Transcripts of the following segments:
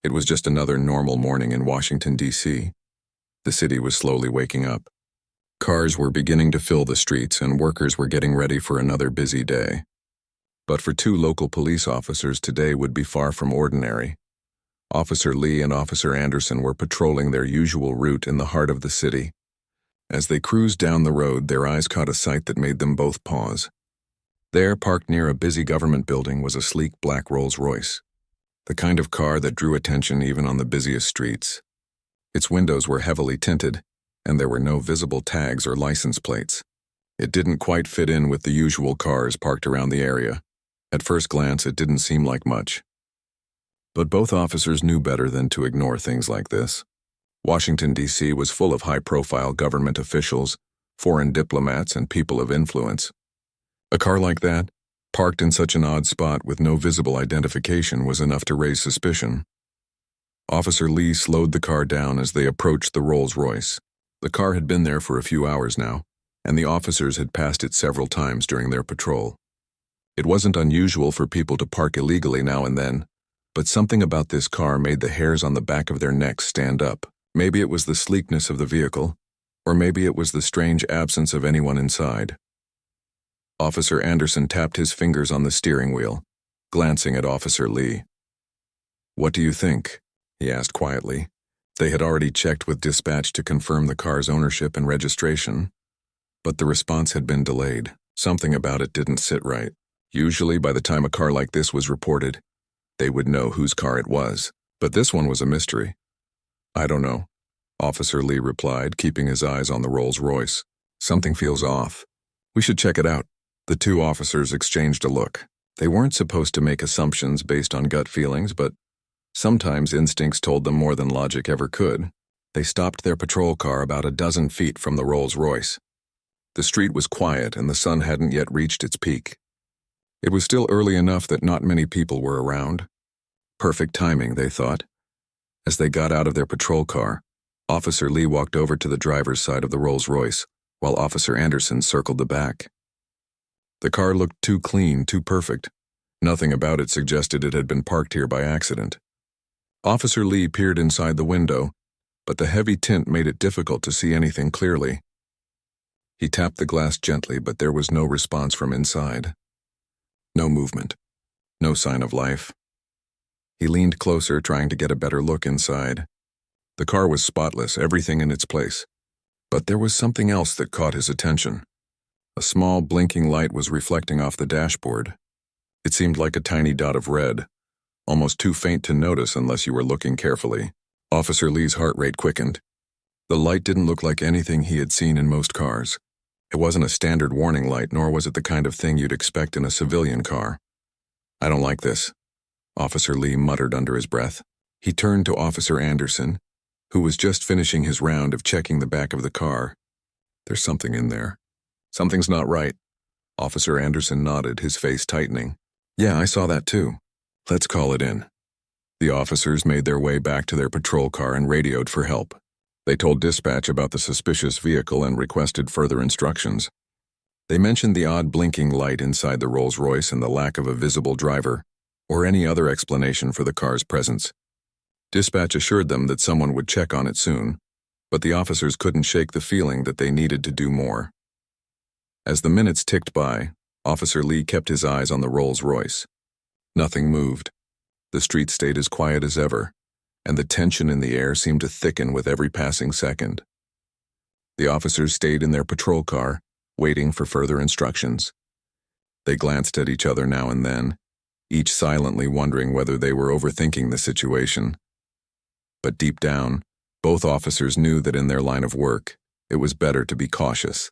It was just another normal morning in Washington, D.C. The city was slowly waking up. Cars were beginning to fill the streets, and workers were getting ready for another busy day. But for two local police officers, today would be far from ordinary. Officer Lee and Officer Anderson were patrolling their usual route in the heart of the city. As they cruised down the road, their eyes caught a sight that made them both pause. There, parked near a busy government building, was a sleek black Rolls-Royce, the kind of car that drew attention even on the busiest streets. Its windows were heavily tinted, and there were no visible tags or license plates. It didn't quite fit in with the usual cars parked around the area. At first glance, it didn't seem like much. But both officers knew better than to ignore things like this. Washington, D.C. was full of high-profile government officials, foreign diplomats, and people of influence. A car like that, parked in such an odd spot with no visible identification, was enough to raise suspicion. Officer Lee slowed the car down as they approached the Rolls-Royce. The car had been there for a few hours now, and the officers had passed it several times during their patrol. It wasn't unusual for people to park illegally now and then, but something about this car made the hairs on the back of their necks stand up. Maybe it was the sleekness of the vehicle, or maybe it was the strange absence of anyone inside. Officer Anderson tapped his fingers on the steering wheel, glancing at Officer Lee. "What do you think?" he asked quietly. They had already checked with dispatch to confirm the car's ownership and registration, but the response had been delayed. Something about it didn't sit right. Usually, by the time a car like this was reported, they would know whose car it was, but this one was a mystery. "I don't know," Officer Lee replied, keeping his eyes on the Rolls-Royce. "Something feels off. We should check it out." The two officers exchanged a look. They weren't supposed to make assumptions based on gut feelings, but sometimes instincts told them more than logic ever could. They stopped their patrol car about a dozen feet from the Rolls-Royce. The street was quiet, and the sun hadn't yet reached its peak. It was still early enough that not many people were around. Perfect timing, they thought. As they got out of their patrol car, Officer Lee walked over to the driver's side of the Rolls-Royce, while Officer Anderson circled the back. The car looked too clean, too perfect. Nothing about it suggested it had been parked here by accident. Officer Lee peered inside the window, but the heavy tint made it difficult to see anything clearly. He tapped the glass gently, but there was no response from inside. No movement. No sign of life. He leaned closer, trying to get a better look inside. The car was spotless, everything in its place. But there was something else that caught his attention. A small blinking light was reflecting off the dashboard. It seemed like a tiny dot of red, almost too faint to notice unless you were looking carefully. Officer Lee's heart rate quickened. The light didn't look like anything he had seen in most cars. It wasn't a standard warning light, nor was it the kind of thing you'd expect in a civilian car. "I don't like this," Officer Lee muttered under his breath. He turned to Officer Anderson, who was just finishing his round of checking the back of the car. "There's something in there. Something's not right." Officer Anderson nodded, his face tightening. "Yeah, I saw that too. Let's call it in." The officers made their way back to their patrol car and radioed for help. They told dispatch about the suspicious vehicle and requested further instructions. They mentioned the odd blinking light inside the Rolls-Royce and the lack of a visible driver, or any other explanation for the car's presence. Dispatch assured them that someone would check on it soon, but the officers couldn't shake the feeling that they needed to do more. As the minutes ticked by, Officer Lee kept his eyes on the Rolls-Royce. Nothing moved. The street stayed as quiet as ever, and the tension in the air seemed to thicken with every passing second. The officers stayed in their patrol car, waiting for further instructions. They glanced at each other now and then, each silently wondering whether they were overthinking the situation. But deep down, both officers knew that in their line of work, it was better to be cautious.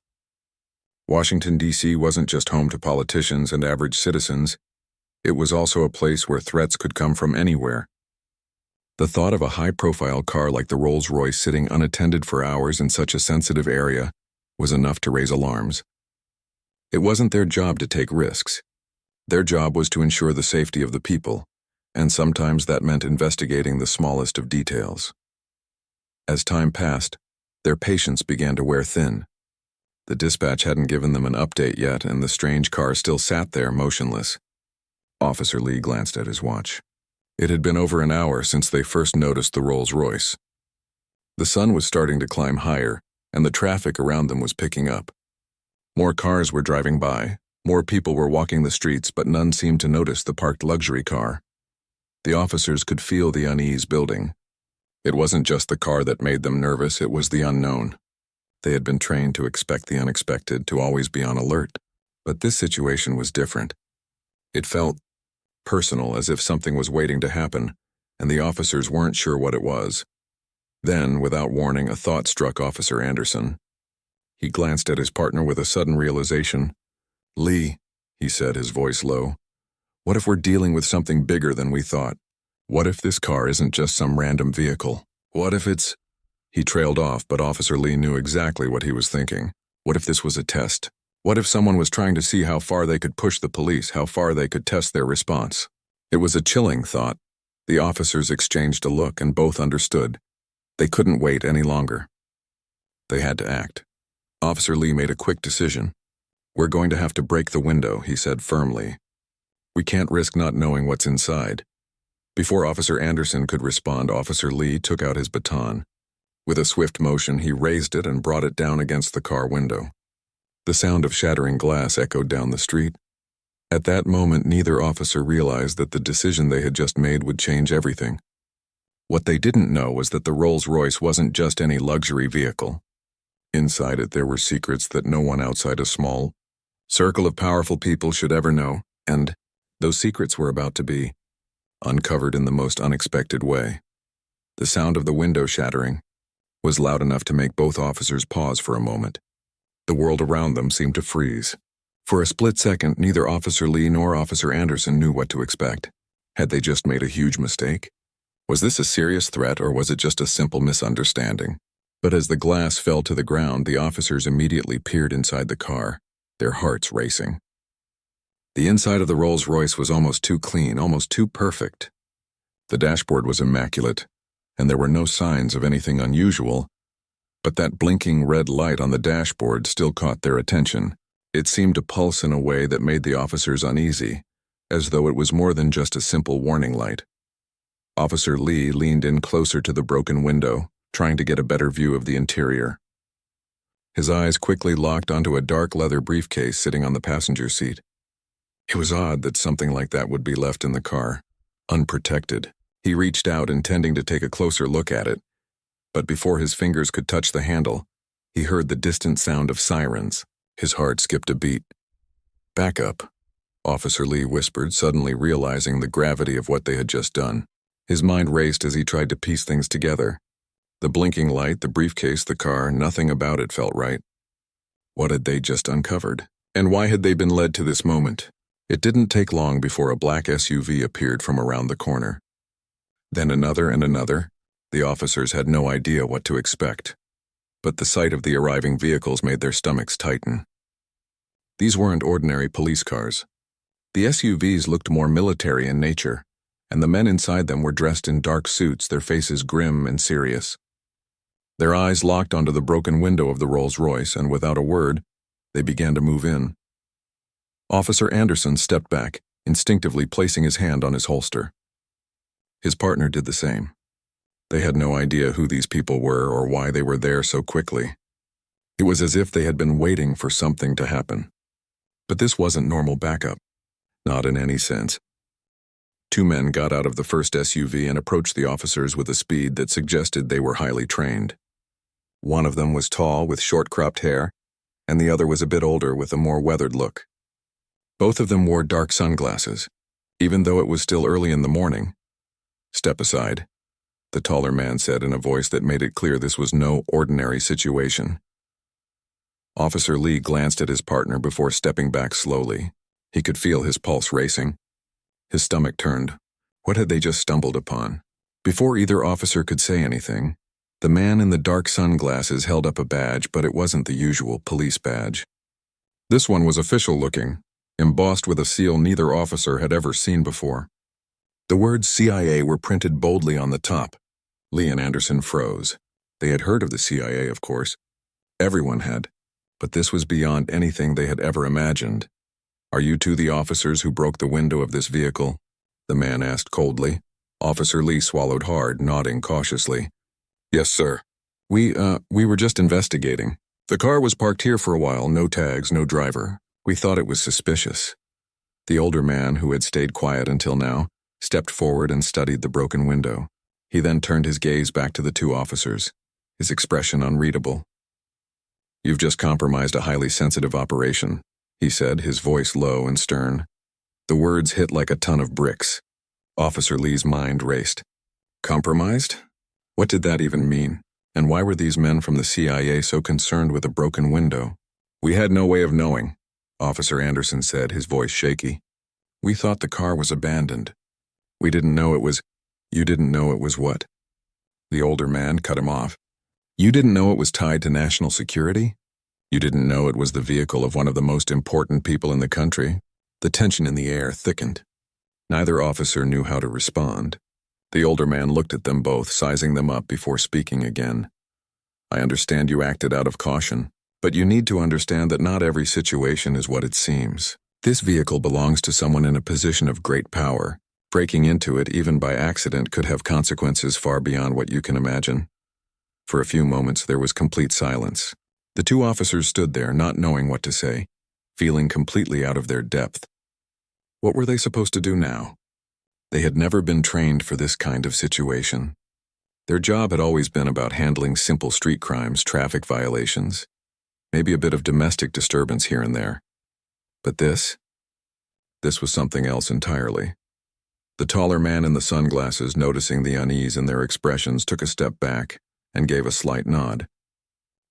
Washington, D.C. wasn't just home to politicians and average citizens. It was also a place where threats could come from anywhere. The thought of a high-profile car like the Rolls-Royce sitting unattended for hours in such a sensitive area was enough to raise alarms. It wasn't their job to take risks. Their job was to ensure the safety of the people, and sometimes that meant investigating the smallest of details. As time passed, their patience began to wear thin. The dispatch hadn't given them an update yet, and the strange car still sat there motionless. Officer Lee glanced at his watch. It had been over an hour since they first noticed the Rolls-Royce. The sun was starting to climb higher, and the traffic around them was picking up. More cars were driving by, more people were walking the streets, but none seemed to notice the parked luxury car. The officers could feel the unease building. It wasn't just the car that made them nervous, it was the unknown. They had been trained to expect the unexpected, to always be on alert. But this situation was different. It felt personal, as if something was waiting to happen, and the officers weren't sure what it was. Then, without warning, a thought struck Officer Anderson. He glanced at his partner with a sudden realization. "Lee," he said, his voice low, "what if we're dealing with something bigger than we thought? What if this car isn't just some random vehicle? What if it's—" He trailed off, but Officer Lee knew exactly what he was thinking. What if this was a test? What if someone was trying to see how far they could push the police, how far they could test their response? It was a chilling thought. The officers exchanged a look, and both understood. They couldn't wait any longer. They had to act. Officer Lee made a quick decision. "We're going to have to break the window," he said firmly. "We can't risk not knowing what's inside." Before Officer Anderson could respond, Officer Lee took out his baton. With a swift motion, he raised it and brought it down against the car window. The sound of shattering glass echoed down the street. At that moment, neither officer realized that the decision they had just made would change everything. What they didn't know was that the Rolls-Royce wasn't just any luxury vehicle. Inside it, there were secrets that no one outside a small circle of powerful people should ever know, and those secrets were about to be uncovered in the most unexpected way. The sound of the window shattering was loud enough to make both officers pause for a moment. The world around them seemed to freeze. For a split second, neither Officer Lee nor Officer Anderson knew what to expect. Had they just made a huge mistake? Was this a serious threat, or was it just a simple misunderstanding? But as the glass fell to the ground, the officers immediately peered inside the car, their hearts racing. The inside of the Rolls-Royce was almost too clean, almost too perfect. The dashboard was immaculate, and there were no signs of anything unusual, but that blinking red light on the dashboard still caught their attention. It seemed to pulse in a way that made the officers uneasy, as though it was more than just a simple warning light. Officer Lee leaned in closer to the broken window, trying to get a better view of the interior. His eyes quickly locked onto a dark leather briefcase sitting on the passenger seat. It was odd that something like that would be left in the car, unprotected. He reached out, intending to take a closer look at it, but before his fingers could touch the handle, he heard the distant sound of sirens. His heart skipped a beat. "Back up," Officer Lee whispered, suddenly realizing the gravity of what they had just done. His mind raced as he tried to piece things together. The blinking light, the briefcase, the car, nothing about it felt right. What had they just uncovered? And why had they been led to this moment? It didn't take long before a black SUV appeared from around the corner. Then another and another. The officers had no idea what to expect, but the sight of the arriving vehicles made their stomachs tighten. These weren't ordinary police cars. The SUVs looked more military in nature, and the men inside them were dressed in dark suits, their faces grim and serious. Their eyes locked onto the broken window of the Rolls-Royce, and without a word, they began to move in. Officer Anderson stepped back, instinctively placing his hand on his holster. His partner did the same. They had no idea who these people were or why they were there so quickly. It was as if they had been waiting for something to happen. But this wasn't normal backup. Not in any sense. Two men got out of the first SUV and approached the officers with a speed that suggested they were highly trained. One of them was tall, with short-cropped hair, and the other was a bit older, with a more weathered look. Both of them wore dark sunglasses, even though it was still early in the morning. "Step aside," the taller man said in a voice that made it clear this was no ordinary situation. Officer Lee glanced at his partner before stepping back slowly. He could feel his pulse racing. His stomach turned. What had they just stumbled upon? Before either officer could say anything, the man in the dark sunglasses held up a badge, but it wasn't the usual police badge. This one was official-looking, embossed with a seal neither officer had ever seen before. The words CIA were printed boldly on the top. Lee and Anderson froze. They had heard of the CIA, of course. Everyone had. But this was beyond anything they had ever imagined. "Are you two the officers who broke the window of this vehicle?" the man asked coldly. Officer Lee swallowed hard, nodding cautiously. Yes, sir. We were just investigating. The car was parked here for a while, no tags, no driver. We thought it was suspicious. The older man, who had stayed quiet until now, stepped forward and studied the broken window. He then turned his gaze back to the two officers, his expression unreadable. You've just compromised a highly sensitive operation, he said, his voice low and stern. The words hit like a ton of bricks. Officer Lee's mind raced. Compromised? What did that even mean? And why were these men from the CIA so concerned with a broken window? We had no way of knowing, Officer Anderson said, his voice shaky. We thought the car was abandoned. We didn't know it was... You didn't know it was what? The older man cut him off. You didn't know it was tied to national security? You didn't know it was the vehicle of one of the most important people in the country? The tension in the air thickened. Neither officer knew how to respond. The older man looked at them both, sizing them up before speaking again. I understand you acted out of caution, but you need to understand that not every situation is what it seems. This vehicle belongs to someone in a position of great power. Breaking into it, even by accident, could have consequences far beyond what you can imagine. For a few moments, there was complete silence. The two officers stood there, not knowing what to say, feeling completely out of their depth. What were they supposed to do now? They had never been trained for this kind of situation. Their job had always been about handling simple street crimes, traffic violations, maybe a bit of domestic disturbance here and there. But this was something else entirely. The taller man in the sunglasses, noticing the unease in their expressions, took a step back and gave a slight nod.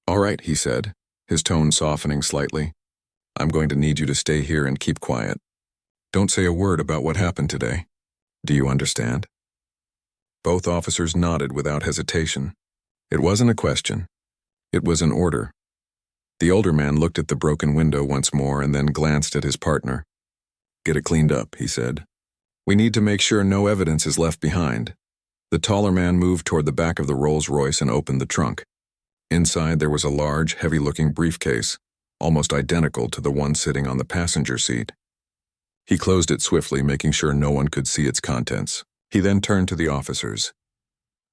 All right, he said, his tone softening slightly. I'm going to need you to stay here and keep quiet. Don't say a word about what happened today. Do you understand? Both officers nodded without hesitation. It wasn't a question. It was an order. The older man looked at the broken window once more and then glanced at his partner. Get it cleaned up, he said. We need to make sure no evidence is left behind. The taller man moved toward the back of the Rolls-Royce and opened the trunk. Inside there was a large, heavy-looking briefcase, almost identical to the one sitting on the passenger seat. He closed it swiftly, making sure no one could see its contents. He then turned to the officers.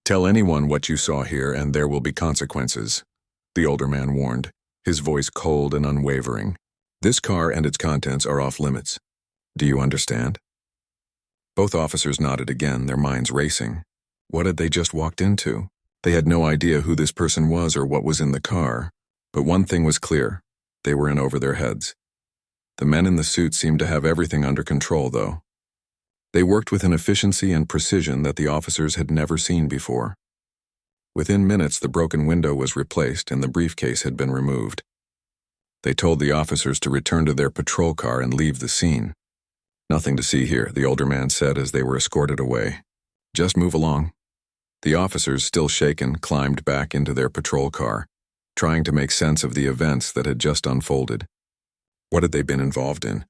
Tell anyone what you saw here and there will be consequences, the older man warned, his voice cold and unwavering. This car and its contents are off limits. Do you understand? Both officers nodded again, their minds racing. What had they just walked into? They had no idea who this person was or what was in the car. But one thing was clear. They were in over their heads. The men in the suits seemed to have everything under control, though. They worked with an efficiency and precision that the officers had never seen before. Within minutes, the broken window was replaced and the briefcase had been removed. They told the officers to return to their patrol car and leave the scene. Nothing to see here, the older man said as they were escorted away. Just move along. The officers, still shaken, climbed back into their patrol car, trying to make sense of the events that had just unfolded. What had they been involved in?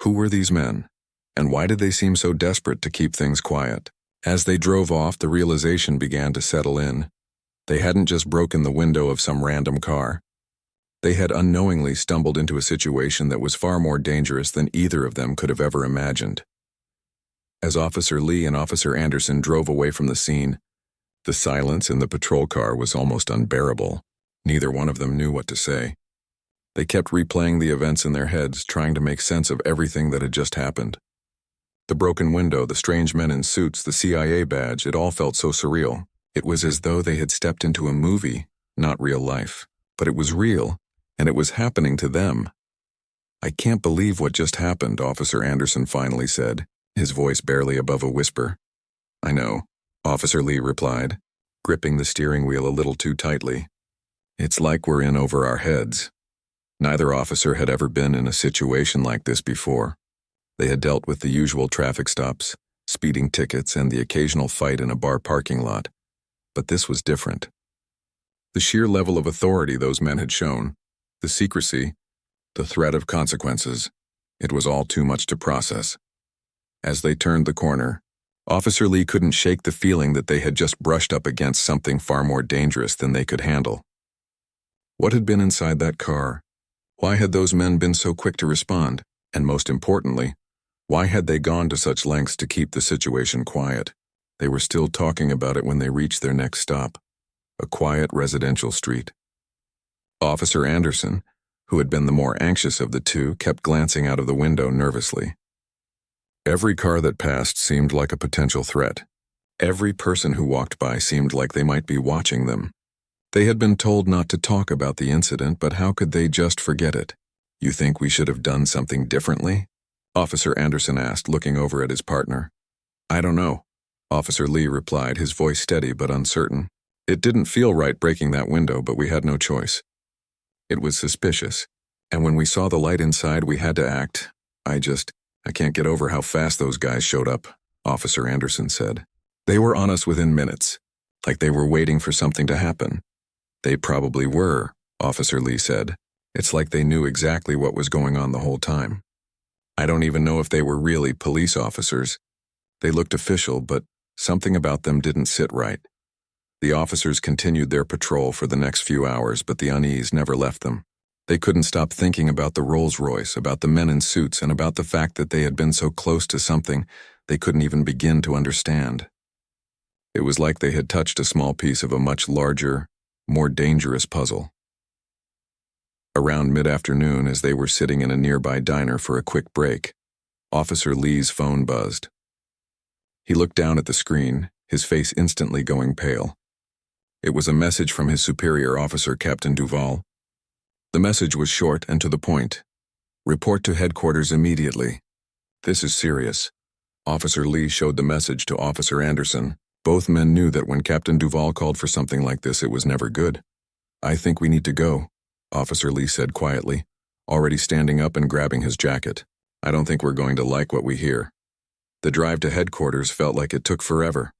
Who were these men? And why did they seem so desperate to keep things quiet? As they drove off, the realization began to settle in. They hadn't just broken the window of some random car. They had unknowingly stumbled into a situation that was far more dangerous than either of them could have ever imagined. As Officer Lee and Officer Anderson drove away from the scene, the silence in the patrol car was almost unbearable. Neither one of them knew what to say. They kept replaying the events in their heads, trying to make sense of everything that had just happened. The broken window, the strange men in suits, the CIA badge, it all felt so surreal. It was as though they had stepped into a movie, not real life. But it was real, and it was happening to them. I can't believe what just happened, Officer Anderson finally said, his voice barely above a whisper. I know, Officer Lee replied, gripping the steering wheel a little too tightly. It's like we're in over our heads. Neither officer had ever been in a situation like this before. They had dealt with the usual traffic stops, speeding tickets, and the occasional fight in a bar parking lot. But this was different. The sheer level of authority those men had shown, the secrecy, the threat of consequences, it was all too much to process. As they turned the corner, Officer Lee couldn't shake the feeling that they had just brushed up against something far more dangerous than they could handle. What had been inside that car? Why had those men been so quick to respond? And most importantly, why had they gone to such lengths to keep the situation quiet? They were still talking about it when they reached their next stop, a quiet residential street. Officer Anderson, who had been the more anxious of the two, kept glancing out of the window nervously. Every car that passed seemed like a potential threat. Every person who walked by seemed like they might be watching them. They had been told not to talk about the incident, but how could they just forget it? "You think we should have done something differently?" Officer Anderson asked, looking over at his partner. "I don't know," Officer Lee replied, his voice steady but uncertain. "It didn't feel right breaking that window, but we had no choice. It was suspicious, and when we saw the light inside, we had to act. I can't get over how fast those guys showed up," Officer Anderson said. "They were on us within minutes, like they were waiting for something to happen." "They probably were," Officer Lee said. "It's like they knew exactly what was going on the whole time. I don't even know if they were really police officers. They looked official, but something about them didn't sit right." The officers continued their patrol for the next few hours, but the unease never left them. They couldn't stop thinking about the Rolls-Royce, about the men in suits, and about the fact that they had been so close to something they couldn't even begin to understand. It was like they had touched a small piece of a much larger, more dangerous puzzle. Around mid-afternoon, as they were sitting in a nearby diner for a quick break, Officer Lee's phone buzzed. He looked down at the screen, his face instantly going pale. It was a message from his superior officer, Captain Duval. The message was short and to the point. "Report to headquarters immediately. This is serious." Officer Lee showed the message to Officer Anderson. Both men knew that when Captain Duval called for something like this, it was never good. "I think we need to go," Officer Lee said quietly, already standing up and grabbing his jacket. "I don't think we're going to like what we hear." The drive to headquarters felt like it took forever.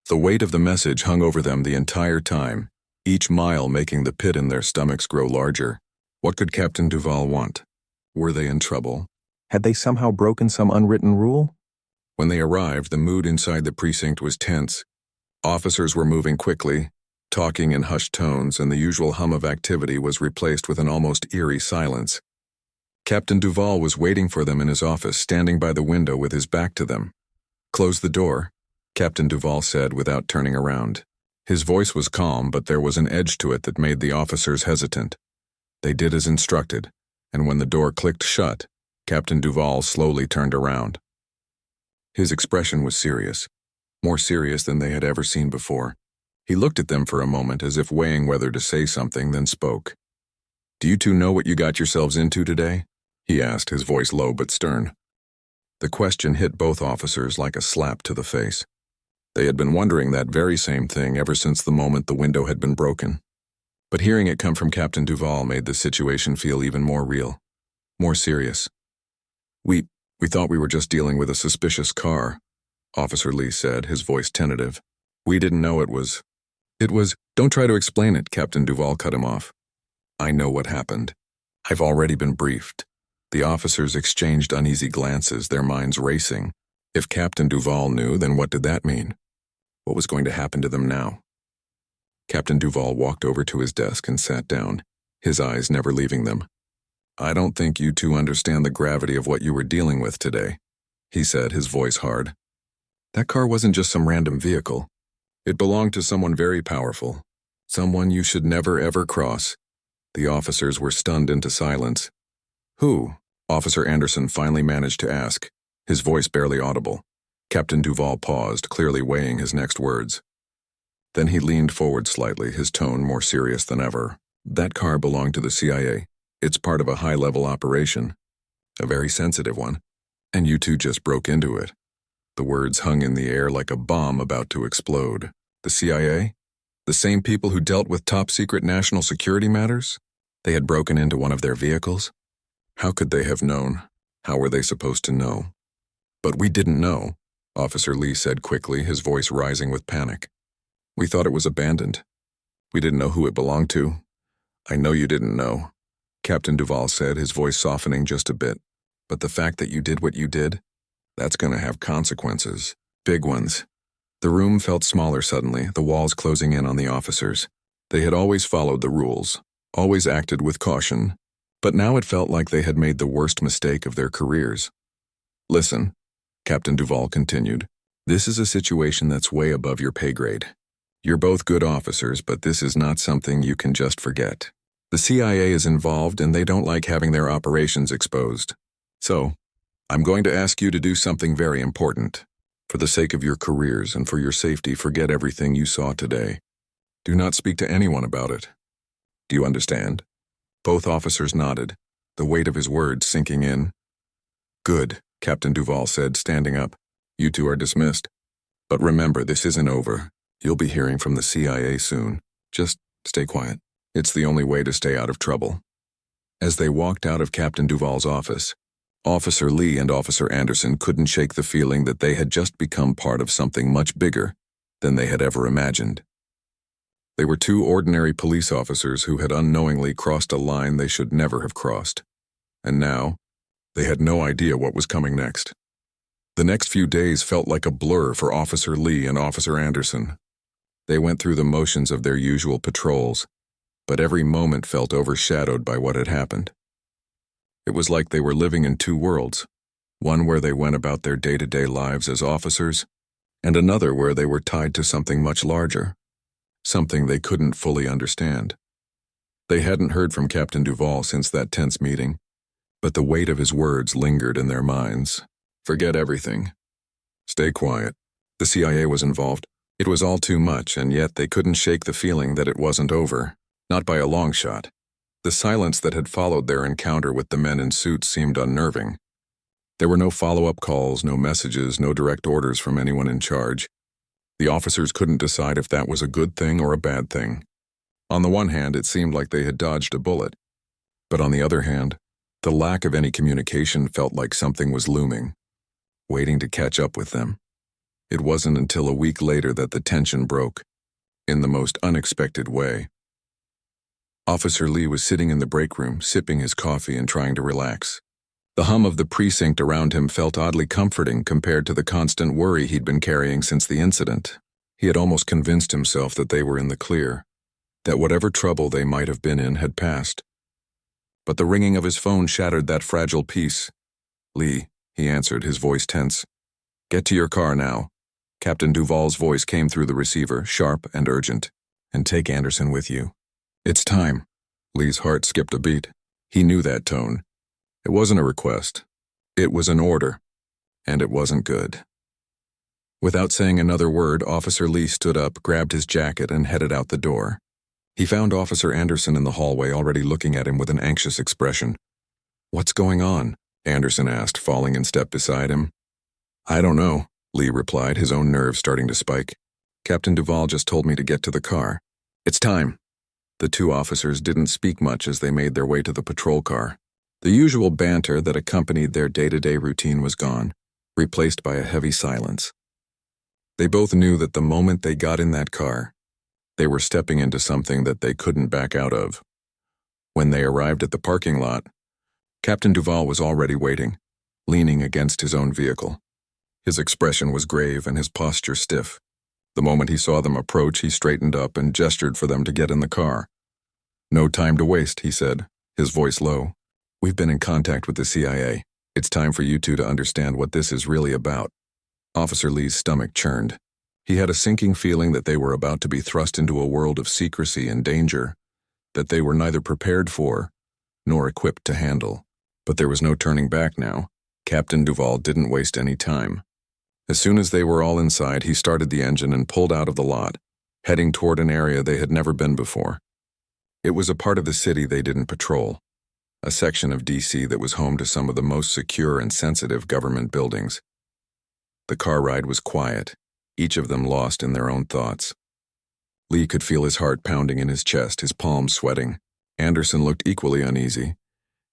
The weight of the message hung over them the entire time, each mile making the pit in their stomachs grow larger. What could Captain Duval want? Were they in trouble? Had they somehow broken some unwritten rule? When they arrived, the mood inside the precinct was tense. Officers were moving quickly, talking in hushed tones, and the usual hum of activity was replaced with an almost eerie silence. Captain Duval was waiting for them in his office, standing by the window with his back to them. "Close the door," Captain Duval said without turning around. His voice was calm, but there was an edge to it that made the officers hesitant. They did as instructed, and when the door clicked shut, Captain Duval slowly turned around. His expression was serious, more serious than they had ever seen before. He looked at them for a moment as if weighing whether to say something, then spoke. "Do you two know what you got yourselves into today?" he asked, his voice low but stern. The question hit both officers like a slap to the face. They had been wondering that very same thing ever since the moment the window had been broken. But hearing it come from Captain Duval made the situation feel even more real, more serious. We thought we were just dealing with a suspicious car," Officer Lee said, his voice tentative. "We didn't know it was..." "Don't try to explain it," Captain Duval cut him off. "I know what happened. I've already been briefed." The officers exchanged uneasy glances, their minds racing. If Captain Duval knew, then what did that mean? What was going to happen to them now? Captain Duval walked over to his desk and sat down, his eyes never leaving them. "I don't think you two understand the gravity of what you were dealing with today," he said, his voice hard. "That car wasn't just some random vehicle. It belonged to someone very powerful, someone you should never ever cross." The officers were stunned into silence. "Who?" Officer Anderson finally managed to ask, his voice barely audible. Captain Duval paused, clearly weighing his next words. Then he leaned forward slightly, his tone more serious than ever. "That car belonged to the CIA. It's part of a high-level operation, a very sensitive one, and you two just broke into it." The words hung in the air like a bomb about to explode. The CIA? The same people who dealt with top-secret national security matters? They had broken into one of their vehicles? How could they have known? How were they supposed to know? "But we didn't know," Officer Lee said quickly, his voice rising with panic. "We thought it was abandoned. We didn't know who it belonged to." "I know you didn't know," Captain Duval said, his voice softening just a bit. "But the fact that you did what you did, that's going to have consequences. Big ones." The room felt smaller suddenly, the walls closing in on the officers. They had always followed the rules, always acted with caution, but now it felt like they had made the worst mistake of their careers. "Listen," Captain Duval continued, This is a situation that's way above your pay grade. You're both good officers, but this is not something you can just forget. The CIA is involved and they don't like having their operations exposed. So, I'm going to ask you to do something very important. For the sake of your careers and for your safety, forget everything you saw today. Do not speak to anyone about it. Do you understand? Both officers nodded, the weight of his words sinking in. Good, Captain Duvall said, standing up. You two are dismissed. But remember, this isn't over. You'll be hearing from the CIA soon. Just stay quiet. It's the only way to stay out of trouble. As they walked out of Captain Duvall's office, Officer Lee and Officer Anderson couldn't shake the feeling that they had just become part of something much bigger than they had ever imagined. They were two ordinary police officers who had unknowingly crossed a line they should never have crossed. And now, they had no idea what was coming next. The next few days felt like a blur for Officer Lee and Officer Anderson. They went through the motions of their usual patrols, but every moment felt overshadowed by what had happened. It was like they were living in two worlds, one where they went about their day-to-day lives as officers, and another where they were tied to something much larger, something they couldn't fully understand. They hadn't heard from Captain Duvall since that tense meeting, but the weight of his words lingered in their minds. Forget everything. Stay quiet. The CIA was involved. It was all too much, and yet they couldn't shake the feeling that it wasn't over. Not by a long shot. The silence that had followed their encounter with the men in suits seemed unnerving. There were no follow-up calls, no messages, no direct orders from anyone in charge. The officers couldn't decide if that was a good thing or a bad thing. On the one hand, it seemed like they had dodged a bullet. But on the other hand, the lack of any communication felt like something was looming, waiting to catch up with them. It wasn't until a week later that the tension broke, in the most unexpected way. Officer Lee was sitting in the break room, sipping his coffee and trying to relax. The hum of the precinct around him felt oddly comforting compared to the constant worry he'd been carrying since the incident. He had almost convinced himself that they were in the clear, that whatever trouble they might have been in had passed. But the ringing of his phone shattered that fragile peace. "Lee," he answered, his voice tense. "Get to your car now." Captain Duvall's voice came through the receiver, sharp and urgent. "And take Anderson with you." "It's time." Lee's heart skipped a beat. He knew that tone. It wasn't a request. It was an order. And it wasn't good. Without saying another word, Officer Lee stood up, grabbed his jacket, and headed out the door. He found Officer Anderson in the hallway, already looking at him with an anxious expression. "What's going on?" Anderson asked, falling in step beside him. "I don't know," Lee replied, his own nerves starting to spike. "Captain Duvall just told me to get to the car. It's time." The two officers didn't speak much as they made their way to the patrol car. The usual banter that accompanied their day-to-day routine was gone, replaced by a heavy silence. They both knew that the moment they got in that car, they were stepping into something that they couldn't back out of. When they arrived at the parking lot, Captain Duvall was already waiting, leaning against his own vehicle. His expression was grave and his posture stiff. The moment he saw them approach, he straightened up and gestured for them to get in the car. "No time to waste," he said, his voice low. "We've been in contact with the CIA. It's time for you two to understand what this is really about." Officer Lee's stomach churned. He had a sinking feeling that they were about to be thrust into a world of secrecy and danger that they were neither prepared for nor equipped to handle. But there was no turning back now. Captain Duvall didn't waste any time. As soon as they were all inside, he started the engine and pulled out of the lot, heading toward an area they had never been before. It was a part of the city they didn't patrol, a section of DC that was home to some of the most secure and sensitive government buildings. The car ride was quiet, each of them lost in their own thoughts. Lee could feel his heart pounding in his chest, his palms sweating. Anderson looked equally uneasy,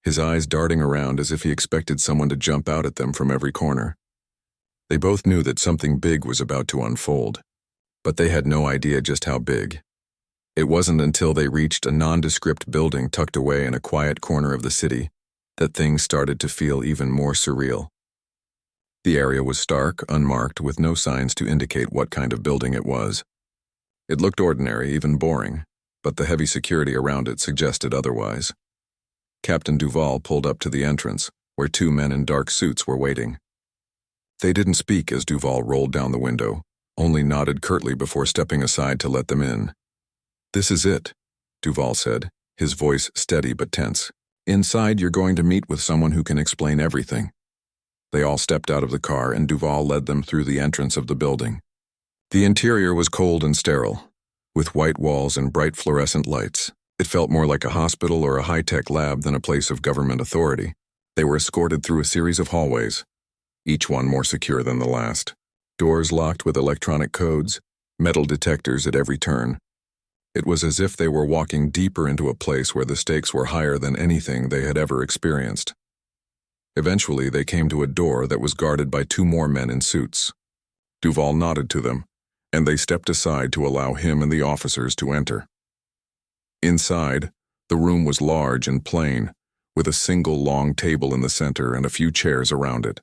his eyes darting around as if he expected someone to jump out at them from every corner. They both knew that something big was about to unfold, but they had no idea just how big. It wasn't until they reached a nondescript building tucked away in a quiet corner of the city that things started to feel even more surreal. The area was stark, unmarked, with no signs to indicate what kind of building it was. It looked ordinary, even boring, but the heavy security around it suggested otherwise. Captain Duvall pulled up to the entrance, where two men in dark suits were waiting. They didn't speak as Duval rolled down the window, only nodded curtly before stepping aside to let them in. "This is it," Duval said, his voice steady but tense. "Inside, you're going to meet with someone who can explain everything." They all stepped out of the car and Duval led them through the entrance of the building. The interior was cold and sterile, with white walls and bright fluorescent lights. It felt more like a hospital or a high-tech lab than a place of government authority. They were escorted through a series of hallways, each one more secure than the last. Doors locked with electronic codes, metal detectors at every turn. It was as if they were walking deeper into a place where the stakes were higher than anything they had ever experienced. Eventually, they came to a door that was guarded by two more men in suits. Duval nodded to them, and they stepped aside to allow him and the officers to enter. Inside, the room was large and plain, with a single long table in the center and a few chairs around it.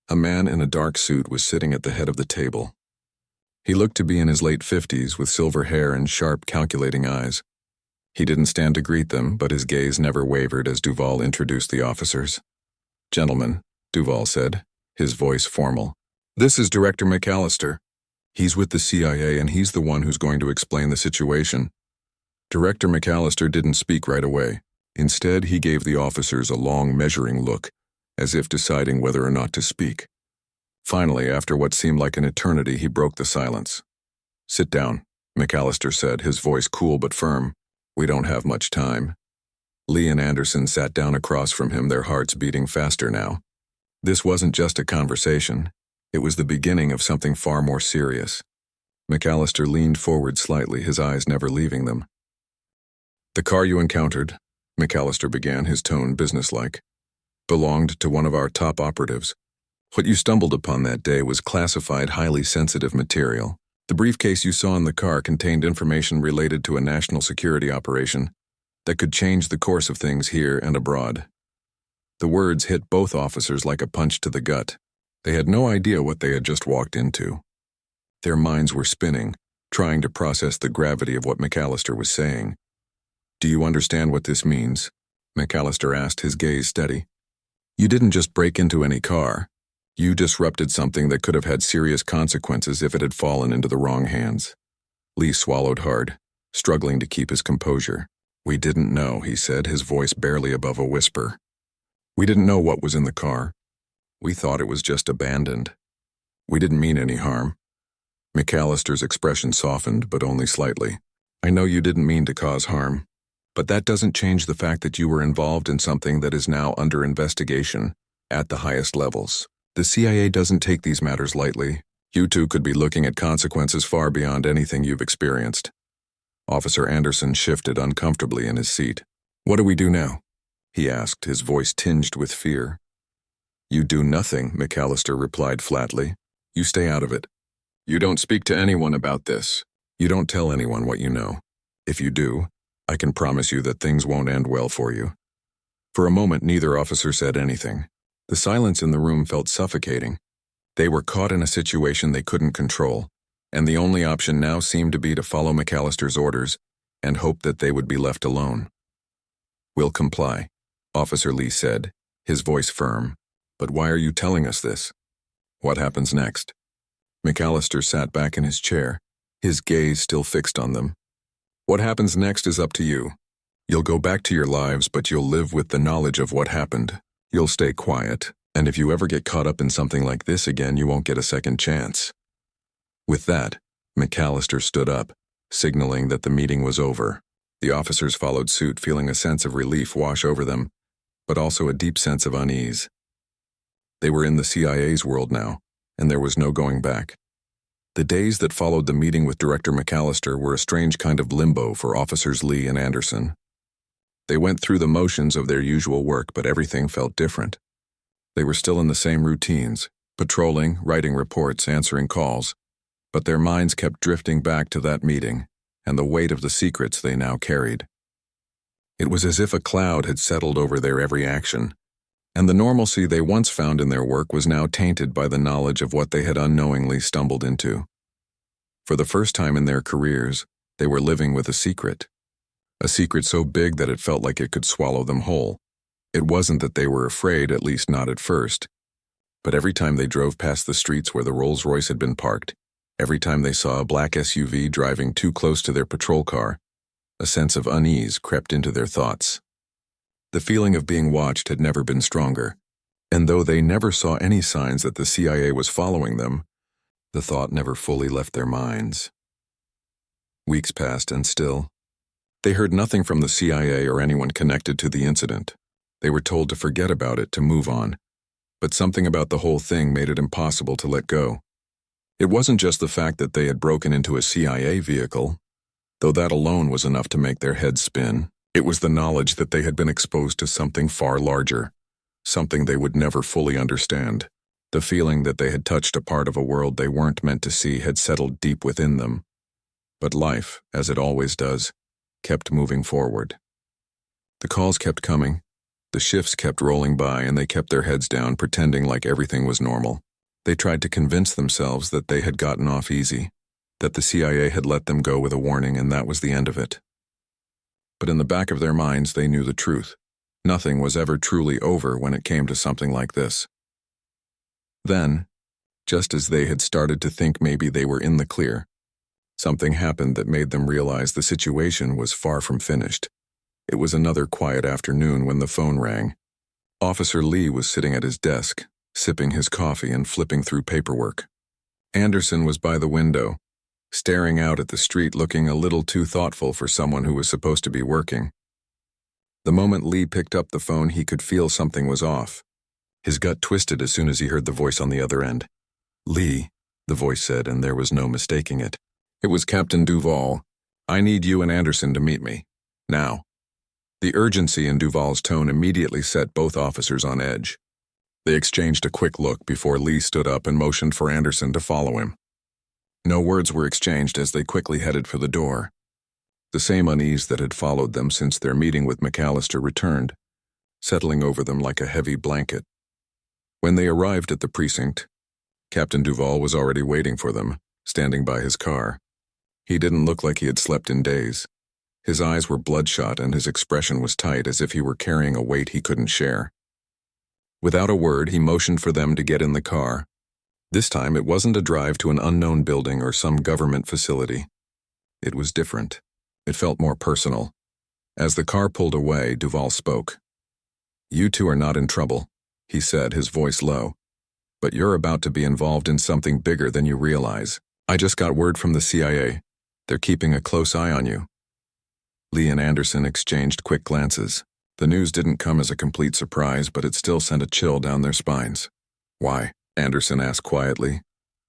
A man in a dark suit was sitting at the head of the table. He looked to be in his late 50s with silver hair and sharp, calculating eyes. He didn't stand to greet them, but his gaze never wavered as Duval introduced the officers. "Gentlemen," Duval said, his voice formal, "this is Director McAllister. He's with the CIA and he's the one who's going to explain the situation." Director McAllister didn't speak right away. Instead, he gave the officers a long, measuring look, as if deciding whether or not to speak. Finally, after what seemed like an eternity, he broke the silence. "Sit down," McAllister said, his voice cool but firm. "We don't have much time." Lee and Anderson sat down across from him, their hearts beating faster now. This wasn't just a conversation. It was the beginning of something far more serious. McAllister leaned forward slightly, his eyes never leaving them. "The car you encountered," McAllister began, his tone businesslike, "belonged to one of our top operatives. What you stumbled upon that day was classified, highly sensitive material. The briefcase you saw in the car contained information related to a national security operation that could change the course of things here and abroad." The words hit both officers like a punch to the gut. They had no idea what they had just walked into. Their minds were spinning, trying to process the gravity of what McAllister was saying. "Do you understand what this means?" McAllister asked, his gaze steady. "You didn't just break into any car. You disrupted something that could have had serious consequences if it had fallen into the wrong hands." Lee swallowed hard, struggling to keep his composure. "We didn't know," he said, his voice barely above a whisper. "We didn't know what was in the car. We thought it was just abandoned. We didn't mean any harm." McAllister's expression softened, but only slightly. "I know you didn't mean to cause harm, but that doesn't change the fact that you were involved in something that is now under investigation at the highest levels. The CIA doesn't take these matters lightly. You two could be looking at consequences far beyond anything you've experienced." Officer Anderson shifted uncomfortably in his seat. "What do we do now?" he asked, his voice tinged with fear. "You do nothing," McAllister replied flatly. "You stay out of it. You don't speak to anyone about this. You don't tell anyone what you know. If you do, I can promise you that things won't end well for you." For a moment, neither officer said anything. The silence in the room felt suffocating. They were caught in a situation they couldn't control, and the only option now seemed to be to follow McAllister's orders and hope that they would be left alone. "We'll comply," Officer Lee said, his voice firm. "But why are you telling us this? What happens next?" McAllister sat back in his chair, his gaze still fixed on them. "What happens next is up to you. You'll go back to your lives, but you'll live with the knowledge of what happened. You'll stay quiet, and if you ever get caught up in something like this again, you won't get a second chance." With that, McAllister stood up, signaling that the meeting was over. The officers followed suit, feeling a sense of relief wash over them, but also a deep sense of unease. They were in the CIA's world now, and there was no going back. The days that followed the meeting with Director McAllister were a strange kind of limbo for Officers Lee and Anderson. They went through the motions of their usual work, but everything felt different. They were still in the same routines, patrolling, writing reports, answering calls, but their minds kept drifting back to that meeting and the weight of the secrets they now carried. It was as if a cloud had settled over their every action, and the normalcy they once found in their work was now tainted by the knowledge of what they had unknowingly stumbled into. For the first time in their careers, they were living with a secret so big that it felt like it could swallow them whole. It wasn't that they were afraid, at least not at first. But every time they drove past the streets where the Rolls-Royce had been parked, every time they saw a black SUV driving too close to their patrol car, a sense of unease crept into their thoughts. The feeling of being watched had never been stronger, and though they never saw any signs that the CIA was following them, the thought never fully left their minds. Weeks passed, and still, they heard nothing from the CIA or anyone connected to the incident. They were told to forget about it, to move on, but something about the whole thing made it impossible to let go. It wasn't just the fact that they had broken into a CIA vehicle, though that alone was enough to make their heads spin. It was the knowledge that they had been exposed to something far larger, something they would never fully understand. The feeling that they had touched a part of a world they weren't meant to see had settled deep within them. But life, as it always does, kept moving forward. The calls kept coming, the shifts kept rolling by, and they kept their heads down, pretending like everything was normal. They tried to convince themselves that they had gotten off easy, that the CIA had let them go with a warning, and that was the end of it. But in the back of their minds, they knew the truth. Nothing was ever truly over when it came to something like this. Then, just as they had started to think maybe they were in the clear, something happened that made them realize the situation was far from finished. It was another quiet afternoon when the phone rang. Officer Lee was sitting at his desk, sipping his coffee and flipping through paperwork. Anderson was by the window, staring out at the street, looking a little too thoughtful for someone who was supposed to be working. The moment Lee picked up the phone, he could feel something was off. His gut twisted as soon as he heard the voice on the other end. "Lee," the voice said, and there was no mistaking it. It was Captain Duvall. "I need you and Anderson to meet me. Now." The urgency in Duvall's tone immediately set both officers on edge. They exchanged a quick look before Lee stood up and motioned for Anderson to follow him. No words were exchanged as they quickly headed for the door. The same unease that had followed them since their meeting with McAllister returned, settling over them like a heavy blanket. When they arrived at the precinct, Captain Duvall was already waiting for them, standing by his car. He didn't look like he had slept in days. His eyes were bloodshot and his expression was tight, as if he were carrying a weight he couldn't share. Without a word, he motioned for them to get in the car. This time, it wasn't a drive to an unknown building or some government facility. It was different. It felt more personal. As the car pulled away, Duvall spoke. "You two are not in trouble," he said, his voice low. "But you're about to be involved in something bigger than you realize. I just got word from the CIA. They're keeping a close eye on you." Lee and Anderson exchanged quick glances. The news didn't come as a complete surprise, but it still sent a chill down their spines. "Why?" Anderson asked quietly.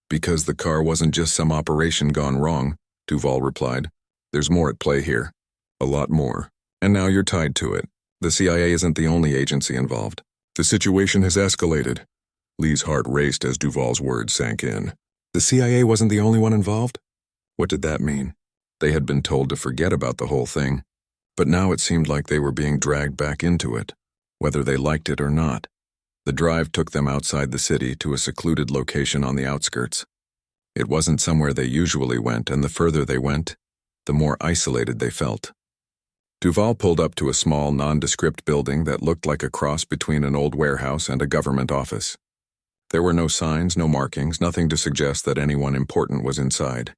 "Because the car wasn't just some operation gone wrong," Duvall replied. "There's more at play here. A lot more. And now you're tied to it. The CIA isn't the only agency involved. The situation has escalated." Lee's heart raced as Duvall's words sank in. The CIA wasn't the only one involved? What did that mean? They had been told to forget about the whole thing, but now it seemed like they were being dragged back into it, whether they liked it or not. The drive took them outside the city to a secluded location on the outskirts. It wasn't somewhere they usually went, and the further they went, the more isolated they felt. Duvall pulled up to a small, nondescript building that looked like a cross between an old warehouse and a government office. There were no signs, no markings, nothing to suggest that anyone important was inside.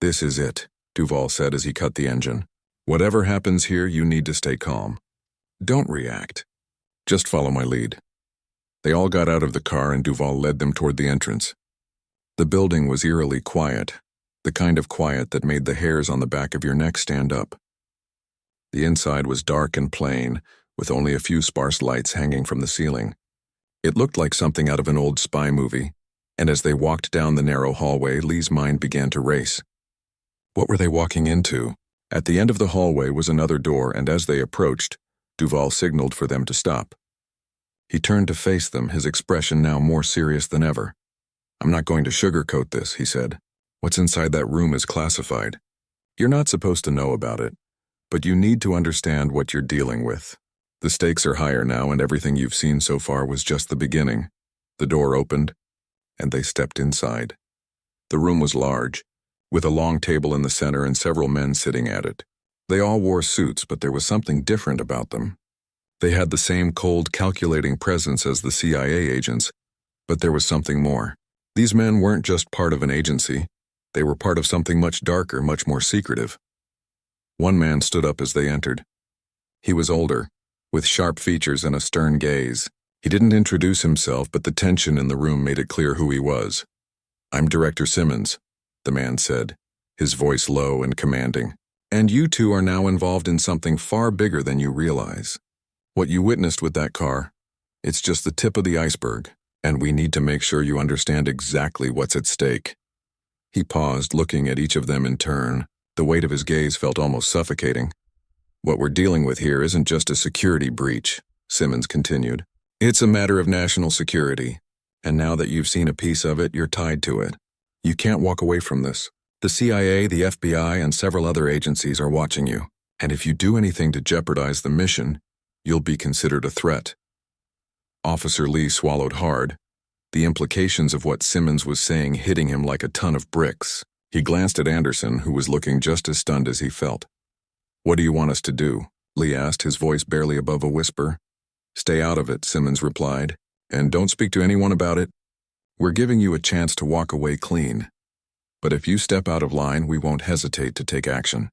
"This is it," Duvall said as he cut the engine. "Whatever happens here, you need to stay calm. Don't react. Just follow my lead." They all got out of the car and Duvall led them toward the entrance. The building was eerily quiet, the kind of quiet that made the hairs on the back of your neck stand up. The inside was dark and plain, with only a few sparse lights hanging from the ceiling. It looked like something out of an old spy movie, and as they walked down the narrow hallway, Lee's mind began to race. What were they walking into? At the end of the hallway was another door, and as they approached, Duvall signaled for them to stop. He turned to face them, his expression now more serious than ever. "I'm not going to sugarcoat this," he said. "What's inside that room is classified. You're not supposed to know about it, but you need to understand what you're dealing with. The stakes are higher now, and everything you've seen so far was just the beginning." The door opened, and they stepped inside. The room was large, with a long table in the center and several men sitting at it. They all wore suits, but there was something different about them. They had the same cold, calculating presence as the CIA agents, But there was something more. These men weren't just part of an agency. They were part of something much darker, much more secretive. One man stood up as they entered. He was older, with sharp features and a stern gaze. He didn't introduce himself, but the tension in the room made it clear who he was. "I'm Director Simmons," the man said, his voice low and commanding. "And you two are now involved in something far bigger than you realize. What you witnessed with that car, it's just the tip of the iceberg, and we need to make sure you understand exactly what's at stake." He paused, looking at each of them in turn. The weight of his gaze felt almost suffocating. "What we're dealing with here isn't just a security breach," Simmons continued. "It's a matter of national security, and now that you've seen a piece of it, you're tied to it. You can't walk away from this. The CIA, the FBI, and several other agencies are watching you, and if you do anything to jeopardize the mission, you'll be considered a threat." Officer Lee swallowed hard, the implications of what Simmons was saying hitting him like a ton of bricks. He glanced at Anderson, who was looking just as stunned as he felt. "What do you want us to do?" Lee asked, his voice barely above a whisper. "Stay out of it," Simmons replied, "and don't speak to anyone about it. We're giving you a chance to walk away clean. But if you step out of line, we won't hesitate to take action."